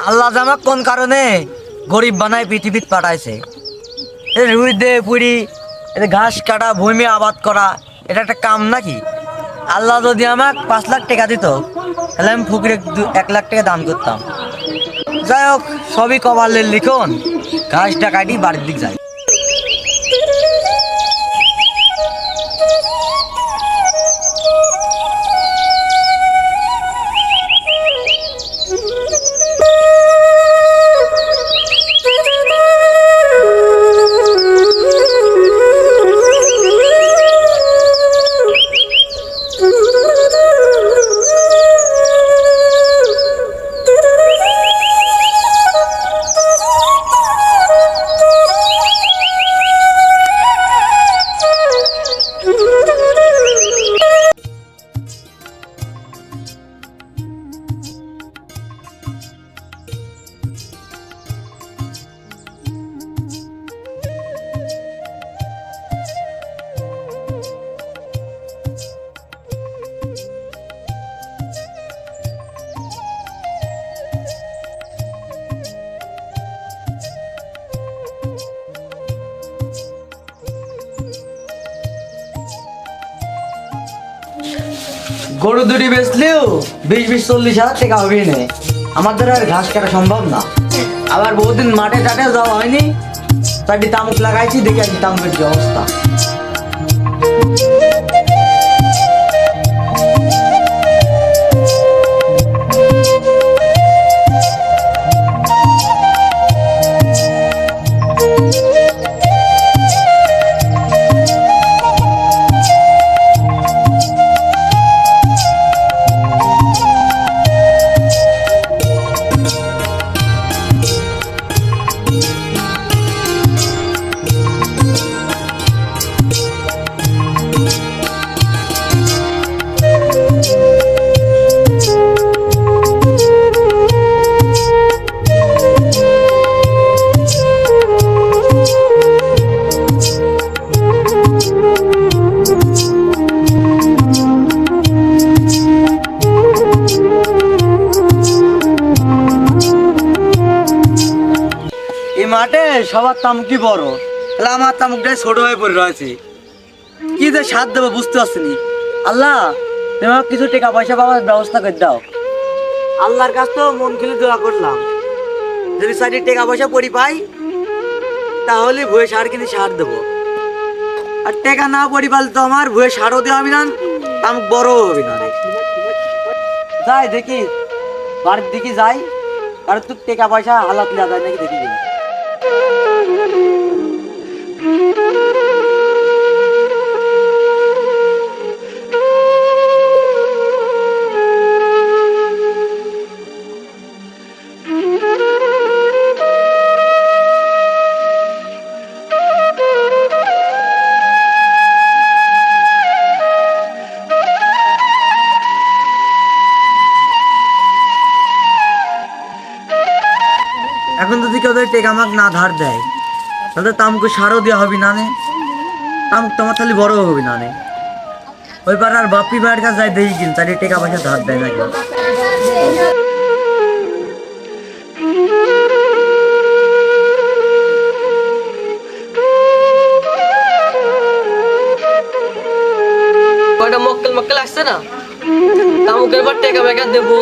আল্লাহ জামাক কোন কারণে গরিব বানায় পৃথিবীত পাঠাইছে। রুই দে পুরি ঘাস কাটা ভূমি আবাদ করা এটা একটা কাম নাকি? আল্লাহ যদি আমাকে 5 লাখ টাকা দিত তাহলে আমি ফকিরে 1 লাখ টাকা দান করতাম। যাই হোক, সবই কপালের লিখন। ঘাসটা কাটি বাড়ির দিক যাই। গরু দুটি বেচলেও 20-40 হাজার টাকা হবে না। আমার দ্বারা আর ঘাস কাটা সম্ভব না। আবার বহুদিন মাঠে টাটে যাওয়া হয়নি, তাই তামুক লাগাইছি, দেখে আসি তামুকের কি অবস্থা। এই মাঠে সবার তামুকি বড়, তাহলে আমার তামুকটাই ছোট হয়ে পড়ে রয়েছে। কি যে সাথ দেবো বুঝতে পারছি নি। আল্লাহ, তুমি আমাকে কিছু টাকা পয়সা পাওয়ার ব্যবস্থা করে দাও। আল্লাহর কাছ তো মন খুলে দোয়া করলাম, যদি সাইডে টাকা পয়সা পড়ি পাই তাহলে ভুয়ে সার কিনে সার দেবো। আর টাকা না পড়ি পারলে তো আমার ভুয়ে সারও দেওয়া হবে না, তামুক বড়ও হবে না। যাই দেখি, বাড়ির দিকে যাই, আর তোর টাকা পয়সা হালাত দেওয়া যায় নাকি দেখি। এখন যদি কেউ টেকা আমাক না ধার দেয় তাহলে তামুকে সারও দেওয়া হবে না, তামুক তোমার তাহলে বড় হবে না। ওই পার আর বাপি ভাইয়ের কাছে যাই দেখি কিন তাহলে টাকা পয়সা ধার দেয় নাকি। কয়টা মক্কেল মক্কেল আসছে না, তামুকের পর টাকা পয়সা দেবো।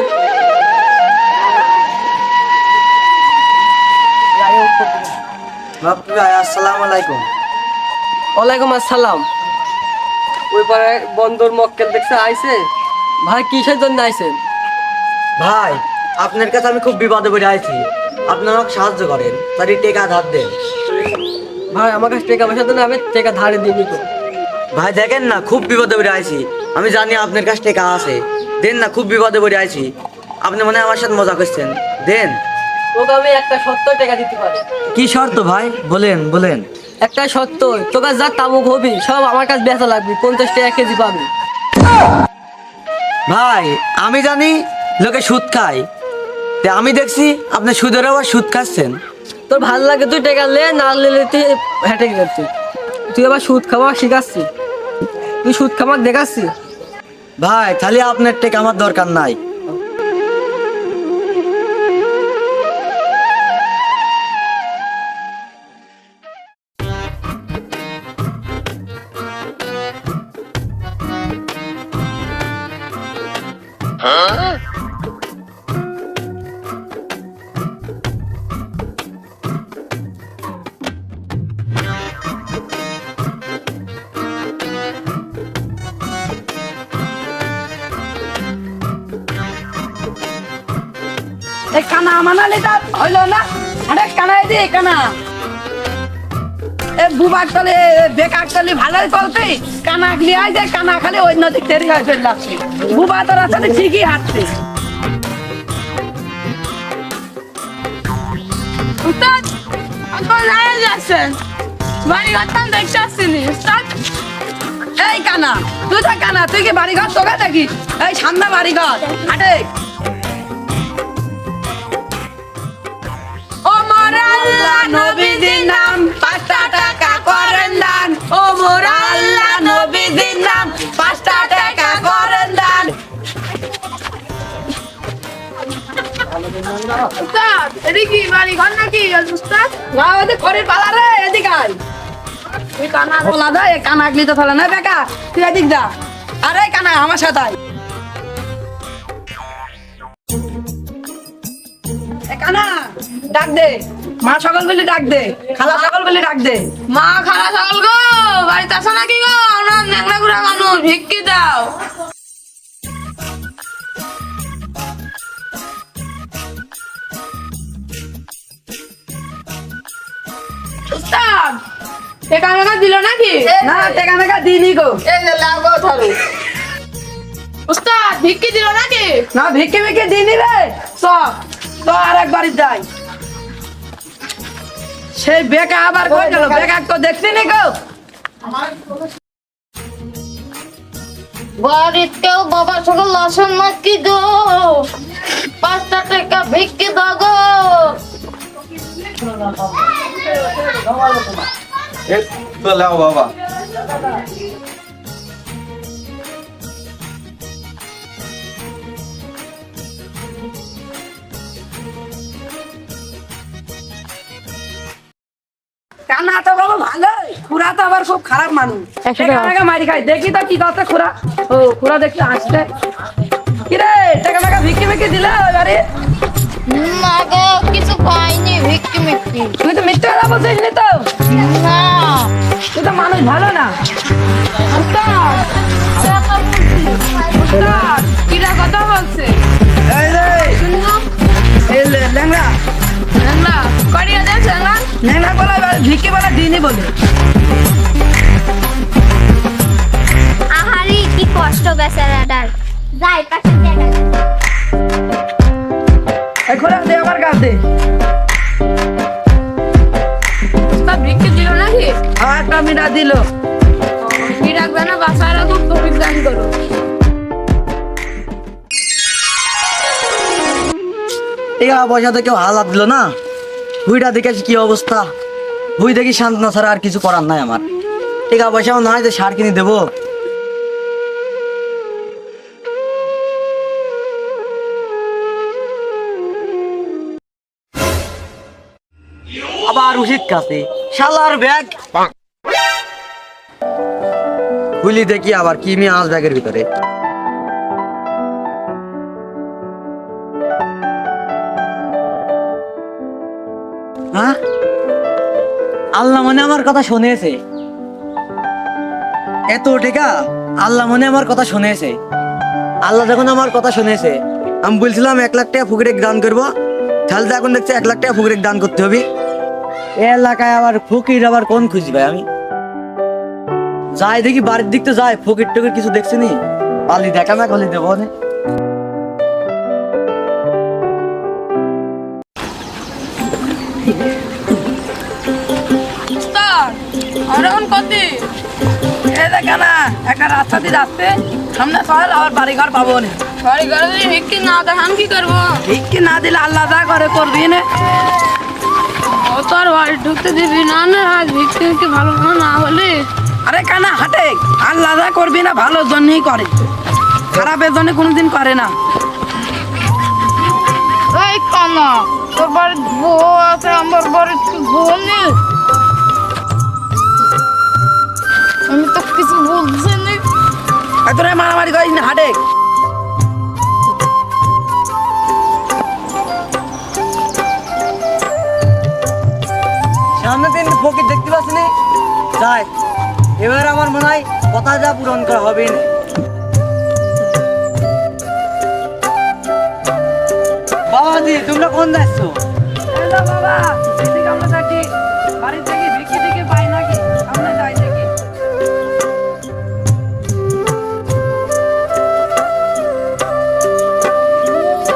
বাপি ভাই, আসসালামু আলাইকুম। ওয়ালাইকুম আসসালাম। ওই পারে বন্দর মক্কেল দেখছে আইছে। ভাই কিসের জন্য আইছেন? ভাই, আপনার কাছে আমি খুব বিপদে পড়ে আছি, আপনি আমাকে সাহায্য করেন, তাহলে টাকা ধার দেন। ভাই আমার কাছে টাকা পয়সা দেন, আমি টাকা ধারে দিইনি তো। ভাই দেখেন না, খুব বিপদে পড়ে আছি, আমি জানি আপনার কাছে টাকা আছে, দেন না, খুব বিপদে পড়ে আছি। আপনি মনে হয় আমার সাথে মজা করছেন, দেন। তোকে আমি একটা 70 টাকা দিতে পারি। কি শর্ত ভাই, বলেন বলেন। একটা 70, তোকে যা তামুক হবি সব আমার কাছে বেচা লাগবে, 50 টাকা কেজি পাবি। ভাই আমি জানি লোকে সুদ খায়, আমি দেখছি আপনি সুদের আবার সুদ খাচ্ছেন। তোর ভালো লাগে তুই টাকা লে, না নিলে তুই হেঁটে গেছিস। তুই আবার সুদ খাওয়া শিখাচ্ছিস, তুই সুদ খাওয়া দেখাচ্ছিস। ভাই তাহলে আপনার টাকা আমার দরকার নাই। এই কানা মানালি তা হইল না, আরে কানাই দে কানা। এ বুবাক তলে বেকাক তলে ভালোই চলতে, কানা লিয়াই যে কানা খালি ওই নদী তেরি হয়ে চলে লাগছে। বুবা তোর আসলে ঠিকই হাঁটছে। উস্তাদ এখন লাইন যাচ্ছেন বাড়ি ঘরটান দেখতে আসছিনি উস্তাদ। এই কানা তুই তো কানা, তুই কি বাড়ি ঘর তোকে দেখি? এই সামনে বাড়ি ঘর হাটে। ও মোর আল্লাহ নবীজির নাম 5 টাকা করেন দান। ও মোর আল্লাহ নবীজির নাম 5 টাকা করেন দান। উস্তাদ এদিকে বাড়ি ঘর নাকি উস্তাদ? না ওদের ঘরের পালা রে, এদিকে আয়। তুই কানা বলা দা, এ কানা গলি তো ফেলে না বেকা, তুই এদিক যা। আরে কানা আমার সাথে আয়। এ কানা ডাক দে, মা সকল বলে ডাক দে, খালা সকল বলে ডাক দে। মা খালা সকল গো বাড়িতে আসো নাকি গো? আমরা ন্যাংরা ঘুরা মানুষ, ভিক্ষি দাও। উস্তাদ টেকা মেকা দিল নাকি? না টেকা মেকা দিনি গো। এই যে লাগো ধরো। উস্তাদ ভিক্ষি দিল নাকি? না ভিক্ষে ভিক্ষে দিনি রে। সব তো আর একবার যাই। সেই বেকা আবার কই গেল? বেকা তো দেখছি নি গো। বাড়িতেও বাবা সকল আসেন নাকি গো? 5 টাকা ভিক্ষি দাও গো। লাও বাবা। কানা তো বাবা ভালো, খুড়া তো আবার খুব খারাপ মানুষ। টেকা মেকা মারি খাই, দেখি তো কি করতে খুড়া। ও খুড়া দেখতে আসছে। কিরে টেকা মেকা ভিক্ষে ভিক্ষে দিলে এবারে? না গো কিছু পাইনি ভিক্ষি মিক্ষি। তুই তো মিথ্যে কথা বলছিস নি তো? না তুই তো মানুষ ভালো না। উস্তাদ উস্তাদ কিরা কথা বলছে? এই রে শুনো এই ল্যাংড়া ল্যাংড়া করিয়া দেন ল্যাংড়া। ল্যাংড়া বলা এবার ভিক্ষে বলা দিনি বলে। আহারে কি কষ্ট বেচারাটার, যাই পাশে দেখা যায়। এই খুড়া দে আমার কাছ দে। উস্তাদ ভিক্ষি দিল নাকি? আর একটা মিটা দিল। কি রাখবে না বাসারা খুব তৌফিক দান করো। টাকা পয়সাতে কেউ হালাত দিল না। ভুইটা দেখে কি অবস্থা, ভুই দেখি শান্ত ছাড়া আর কিছু করার নাই আমার। টাকা পয়সাও নাই যে সার কিনে দেবো। আবার উচিত কাছে শালার ব্যাগ খুলি দেখি আবার কি নিয়ে আস ব্যাগের ভিতরে। হ্যাঁ আল্লাহ মনে আমার কথা শুনেছে। এত টাকা আল্লাহ মনে আমার কথা শুনেছে। আল্লাহ যখন আমার কথা শুনেছে, আমি বলছিলাম 1 লাখ টাকা ফকিরে দান করবো, তাহলে তো এখন দেখছি 1 লাখ টাকা ফকিরে দান করতে হবে। এ এলাকায় আবার ফকির আবার কোন খুঁজবে? আমি যাই দেখি বাড়ির দিক তো যাই, ফকির টকির কিছু দেখছি নি। পালি দেখা না করলে দেবো না। উস্তাদ আর এখন কতি এই দেখ না একটা রাস্তা দিয়ে যাচ্ছে, সামনে চল আবার বাড়ি ঘর পাবো না। বাড়ি ঘরে যদি ভিক্ষি না দেখান কি করবো? ভিক্ষি না দিলে আল্লাহ যা করে করবি না। ও তো আর বাড়ি ঢুকতে দিবি না। না আজ ভিক্ষি কি ভালো না হলে? আরে কানা হাটে, আল্লাহ যা করবি না ভালোর জন্যই করে, খারাপের জন্য কোনোদিন করে না। এই কানা তোর বাড়ির বউ আছে, আমার বাড়ির বউ নেই। আমি তো কিছু বলছি না। তোরা মারামারি করিস না হাটে। সামনে দিন ফকির দেখতে পাচ্ছি যাই, এবার আমার মনে হয় কথা যা পূরণ করা হবে না। বাবাজি তোমরা কোন যাচ্ছ? এলো বাবা, এদিকে আমরা যাচ্ছি। বাড়ির থেকে ভিক্ষি টিকি পাই নাকি? আমরা যাই দেখি।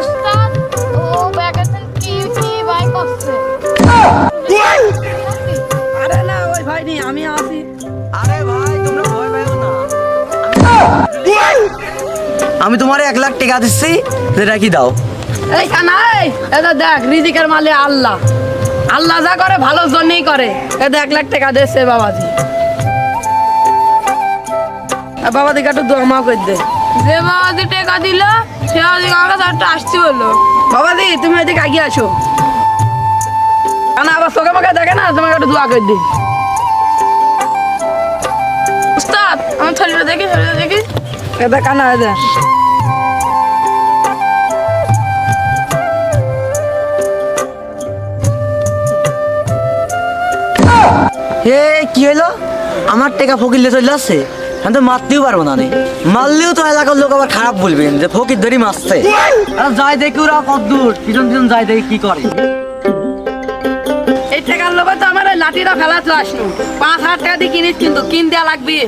উস্তাদ ও ব্যাগেতে কি বাই করছে? আরে না ওই ভাই নি, আমি আসি। আরে ভাই তোমরা ভয় পাইও না, আমি তোমারে 1 লাখ টাকা দিচ্ছি, যেটা কি দাও। এই কানাই, এটা দেখ রিজিকের মালে আল্লাহ। আল্লাহ যা করে ভালোর জন্যই করে। এটা 1 লাখ টাকা দিয়েছে বাবাজি। বাবাদিকে একটু দোয়া মাফ করে দে। যে বাবাজি টাকা দিল সে বাবাজি আমার কাছে একটা আসছি বললো। বাবাজি তুমি এদিকে এগিয়ে আসো। কানা আবার চোখে মুখে দেখে না, তোমাকে একটু দোয়া করে দিই। উস্তাদ আমার ছবিটা দেখি এটা কানা এটা হে কি হলো? আমার টাকা ফকিরলে চলে আসছে, আমি তো মারতেও পারবো না রে। মারলেও তো এলাকার লোক আবার খারাপ বলবেন যে ফকির ধরি মারছে। আর যাই দেখি ওরা কদ্দূর পিছন পিছন যাই দেখি কি করে। এই টাকার লোভে তো আমার এই লাঠিটা ফেলাতে আসলো। 5,000 টাকা দিয়ে কিনিস, কিন্তু কিন দেওয়া লাগবে।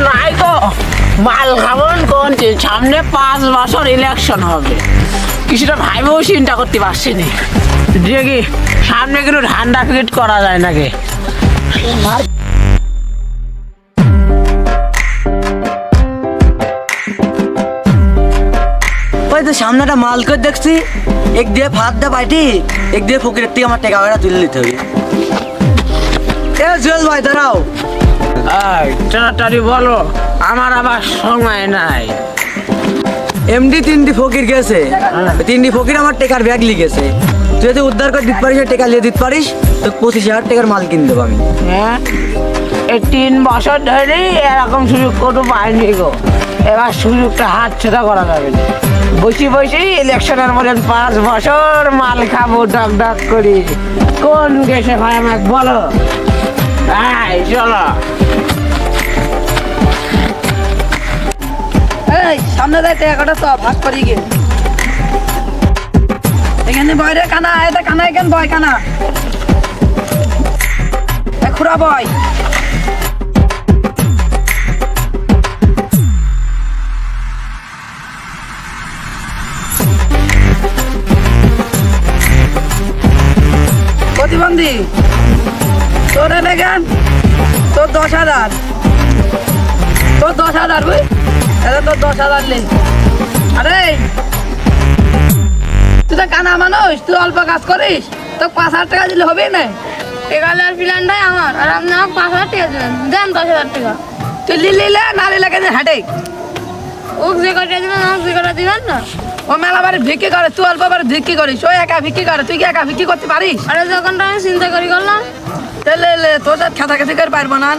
নাই তো মাল খাবন কোনটি, সামনে 5 বছর ইলেকশন হবে, কিছুটা ভাইবেও চিন্তা করতে পারছি না। দেখি সামনে কিন্তু ঠান্ডা ফিট করা যায় নাকি। ওই তো সামনে একটা মাল করে দেখছি, এক দিয়ে ভাত দা পাইটি, এক দিয়ে ফকিরের থেকে আমার টাকা ওরা তুলে নিতে হবে। এ জুয়েল ভাই দাঁড়াও। তাড়াতাড়ি বলো, আমার আবার সময় নাই। এমডি 3টি ফকির গেছে, 3টি ফকির আমার টাকার ব্যাগ লিখেছে। তুই যদি উদ্ধার করে দিতে পারিস, টাকা নিয়ে দিতে পারিস, তো 25,000 টাকার মাল কিনে দেবো আমি। হ্যাঁ, এই 3 বছর ধরে এরকম সুযোগ কোনো পাইনি গো। এবার সুযোগটা হাতছাড়া করা যাবে না। বসে বসে ইলেকশনের মধ্যে 5 বছর মাল খাবো ডাক ডাক করি। কোন দেশে ভাই আমাকে বলো। এই চলো। এই সামনে দেয় টাকাটা তো ভাগ করি গে। এখানে বয় রে কানা, এটা কানা এখানে বয় কানা। খুড়া বয়। প্রতিবন্ধী তোর দেখেন, তোর 10,000, তোর 10,000 বুঝ, এটা তোর 10,000 নেই। আরে তুই তো কানা মানুষ, তুই অল্প কাজ করিস, তো 5,000 টাকা দিলে হবে না? টেকালের প্ল্যানটাই আমার, আর আপনি আমাকে 5,000 টাকা দিলেন। দেন 10,000 টাকা। তুই লিলে না লিলে কেন হাঁটে? ওক যে কটা দিবেন আমাকে যে কটা দিবেন না। ও মেলা বাড়ি ভিক্ষি করে, তুই অল্প বাড়ি ভিক্ষি করিস, ও একা ভিক্ষি করে, তুই কি একা ভিক্ষি করতে পারিস? আরে যখন আমি চিন্তা করি করলাম, তাহলে তোর সাথে খেতাখেতি করে পারবো না।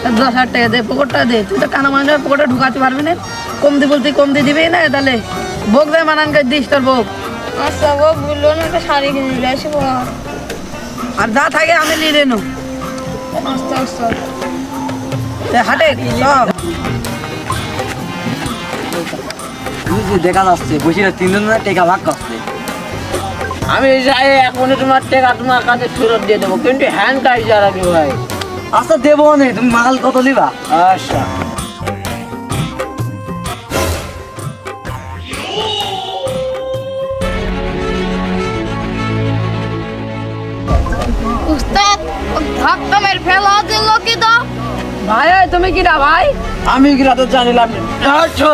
10,000 টাকা দে, পকেটটা দে। তুই তো কানা মানুষের পকেটে ঢুকাতে পারবি না। কম দি বলতে কম দিয়ে দিবি না, তাহলে বোক দেয় মানান করে দিস তোর বোক। আচ্ছা ও বললো না একটা শাড়ি কিনে নিলে আসবো। আর যা থাকে আমি নিয়ে নেব। আচ্ছা আচ্ছা। হাটে সব দেখা যাচ্ছে বসিরা 3 জনের টাকা ভাগ করছে। আমি যাই এখনই তোমার টাকা তোমার কাছে ফেরত দিয়ে দেবো, কিন্তু হ্যান্ড কাজ যারা কি ভাই। আচ্ছা দেবো না, তুমি মাল কত নিবা? আচ্ছা উস্তাদ ধাক্কা মেরে ফেলা দিল কি তো? ভাই তুমি কি না ভাই? আমি কি রাতে জানিলাম না। আচ্ছা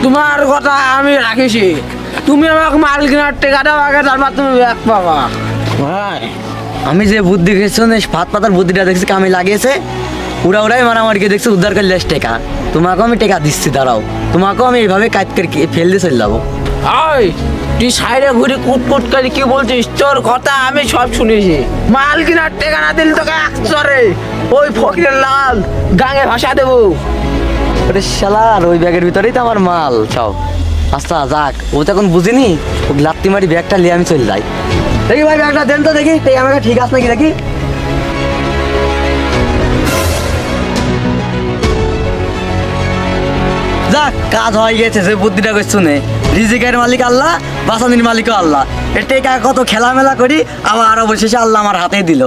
তোমার কথা আমি রাখিছি, তুমি আমাকে মাল কেনার টেকা দাও আগে, তারপর তুমি ব্যাগ পাবা। ভাই আমি যে বুদ্ধি দেখেছি ভাত পাতার বুদ্ধিটা দেখছি কামে লাগিয়েছে, উড়াই মারামারিকে দেখছি উদ্ধার করে লেস টেকা। তোমাকেও আমি টেকা দিচ্ছি, দাঁড়াও, তোমাকেও আমি এইভাবে কাজ করে ফেল দিয়ে চলে যাবো। ওই তুই সাইডে ঘুরে কুটকুট করে কি বলছিস? তোর কথা আমি সব শুনেছি। মাল কেনার টেকা না দিলে তোকে একচরে ওই ফকিরের লাল গাঙে ভাষা দেবো। ওরে শালার, ওই ব্যাগের ভিতরেই তো আমার মাল সব। আচ্ছা যাক, ও তো এখন বুঝিনি, ও লাত্তি মারি ব্যাগটা নিয়ে আমি চলে যাই। দেখি ভাই ব্যাগটা দেন তো দেখি, তাই আমাকে ঠিক আছে নাকি দেখি। যাক, কাজ হয়ে গেছে, যে বুদ্ধিটা করে শুনে। রিজিকের মালিক আল্লাহ, বাসানির মালিকও আল্লাহ। এটা কত খেলামেলা করি, আবার অবশেষে আল্লাহ আমার হাতেই দিল।